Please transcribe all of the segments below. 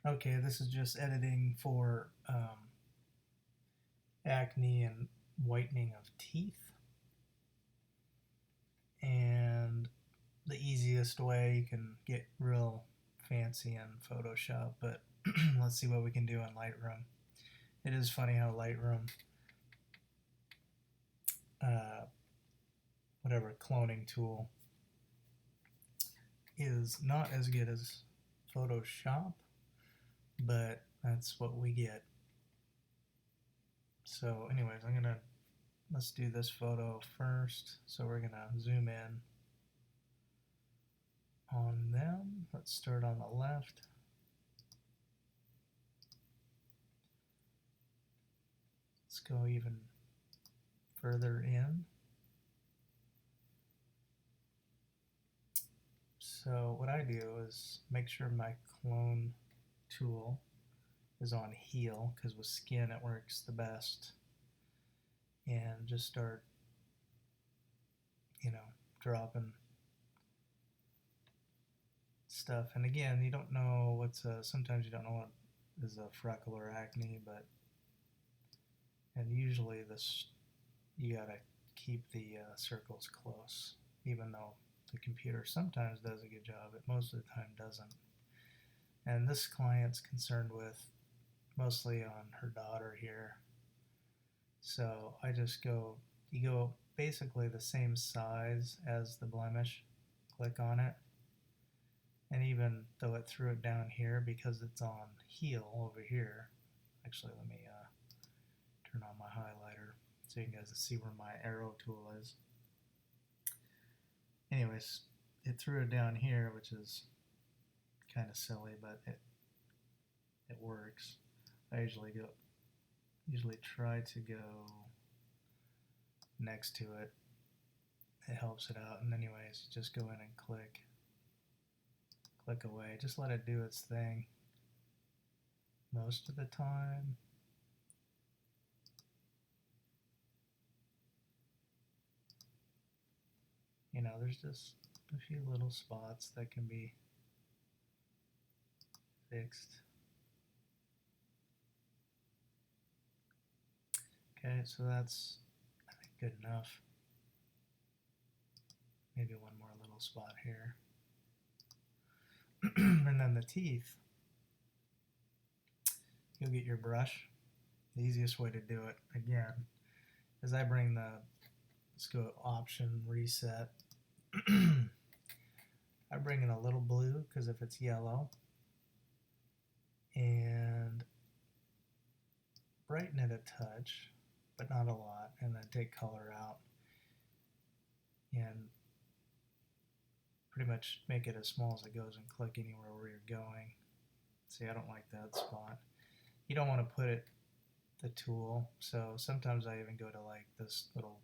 Okay, this is just editing for acne and whitening of teeth. And the easiest way, you can get real fancy in Photoshop, but let's see what we can do in Lightroom. It is funny how Lightroom, whatever cloning tool, is not as good as Photoshop, but that's what we get. So anyways, let's do this photo first. So we're gonna zoom in on them. Let's start on the left. Let's go even further in. So what I do is make sure my clone tool is on heal, because with skin it works the best, and just start, dropping stuff. And again, you don't know sometimes you don't know what is a freckle or acne, and usually you gotta keep the circles close, even though the computer sometimes does a good job, it most of the time doesn't. And this client's concerned with mostly on her daughter here. So you go basically the same size as the blemish, click on it, and even though it threw it down here, because it's on heal over here, actually let me turn on my highlighter so you guys can see where my arrow tool is. Anyways, it threw it down here, which is kind of silly, but it works. I usually try to go next to it. It helps it out. And anyways, just go in and click away. Just let it do its thing most of the time. There's just a few little spots that can be fixed. Okay, so that's, I think, good enough. Maybe one more little spot here. And then the teeth, you'll get your brush. The easiest way to do it, again, is let's go option, reset. I bring in a little blue, because if it's yellow, and brighten it a touch, but not a lot, and then take color out and pretty much make it as small as it goes and click anywhere where you're going. See, I don't like that spot. You don't want to put the tool, so sometimes I even go to like this little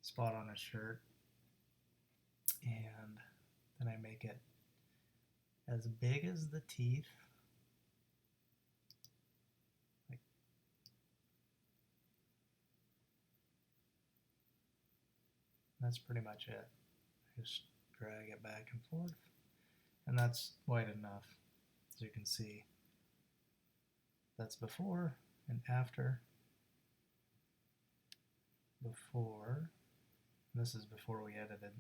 spot on a shirt, and then I make it as big as the teeth. That's pretty much it. Just drag it back and forth, and that's white enough. As you can see, that's before and after. Before, this is before we edited,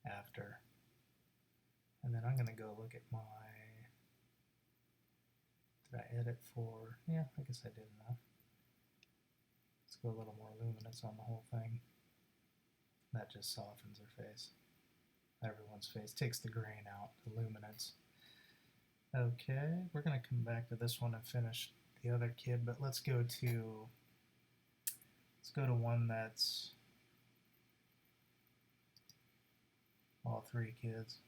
after. And then I'm going to go look at did I edit for, yeah, I guess I did enough. Let's go a little more luminance on the whole thing. That just softens her face. Everyone's face takes the grain out, the luminance. Okay, we're going to come back to this one and finish the other kid, but let's go to one that's all three kids.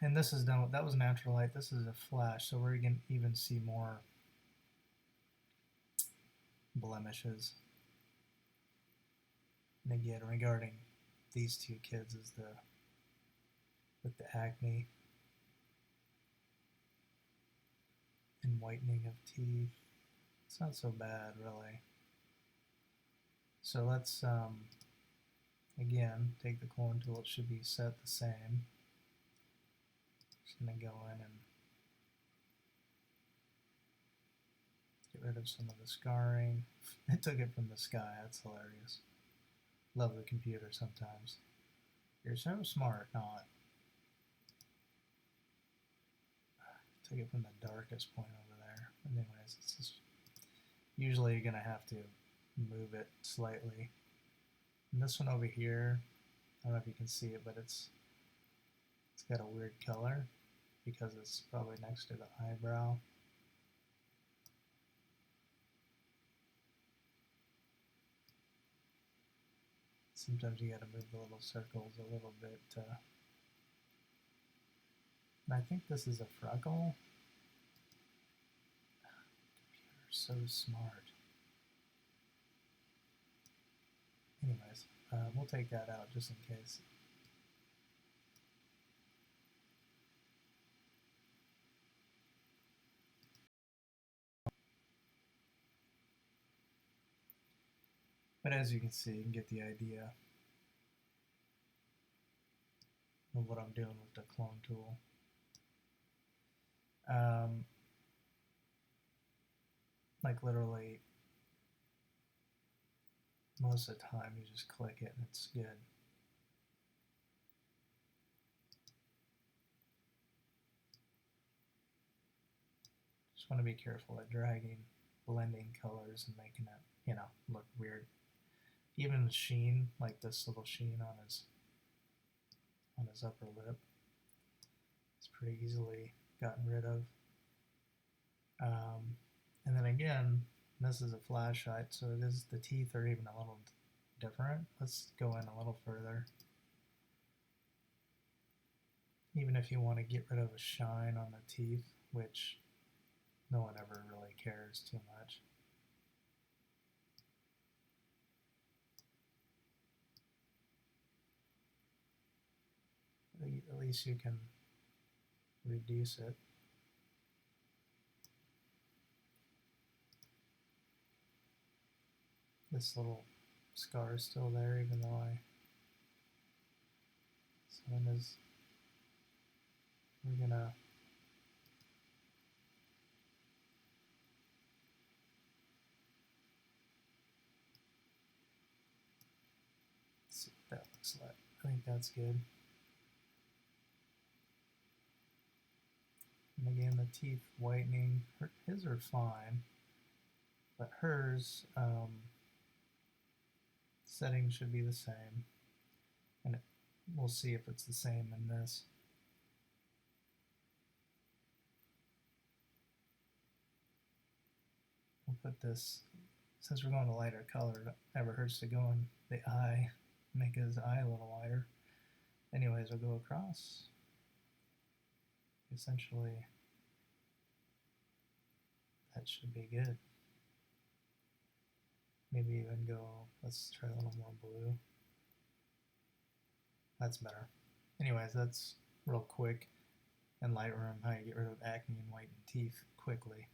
And this is done, that was natural light, this is a flash, so we're going to even see more blemishes. And again, regarding these two kids, is with the acne and whitening of teeth. It's not so bad, really. So let's again take the clone tool. It should be set the same. going to go in and get rid of some of the scarring. It took it from the sky. That's hilarious. Love the computer sometimes. You're so smart, not. Took it from the darkest point over there. Anyways, it's just usually you're gonna have to move it slightly. And this one over here, I don't know if you can see it, but it's got a weird color because it's probably next to the eyebrow. Sometimes you got to move the little circles a little bit. And I think this is a freckle. Computer's so smart. Anyways, we'll take that out just in case. But as you can see, you can get the idea of what I'm doing with the clone tool. Like literally most of the time you just click it and it's good. Just want to be careful at dragging, blending colors and making it, look weird. Even the sheen, like this little sheen on his upper lip, it's pretty easily gotten rid of. And then again, this is a flashlight, so the teeth are even a little different. Let's go in a little further. Even if you want to get rid of a shine on the teeth, which no one ever really cares too much. At least you can reduce it. This little scar is still there, even though we're gonna see what that looks like. I think that's good. And again, the teeth whitening, his are fine, but hers, setting should be the same. And we'll see if it's the same in this. We'll put this, since we're going to lighter color, it never hurts to go in the eye, make his eye a little wider. Anyways, we'll go across. Essentially, that should be good. Maybe even go, let's try a little more blue. That's better. Anyways, that's real quick in Lightroom how you get rid of acne and whiten teeth quickly.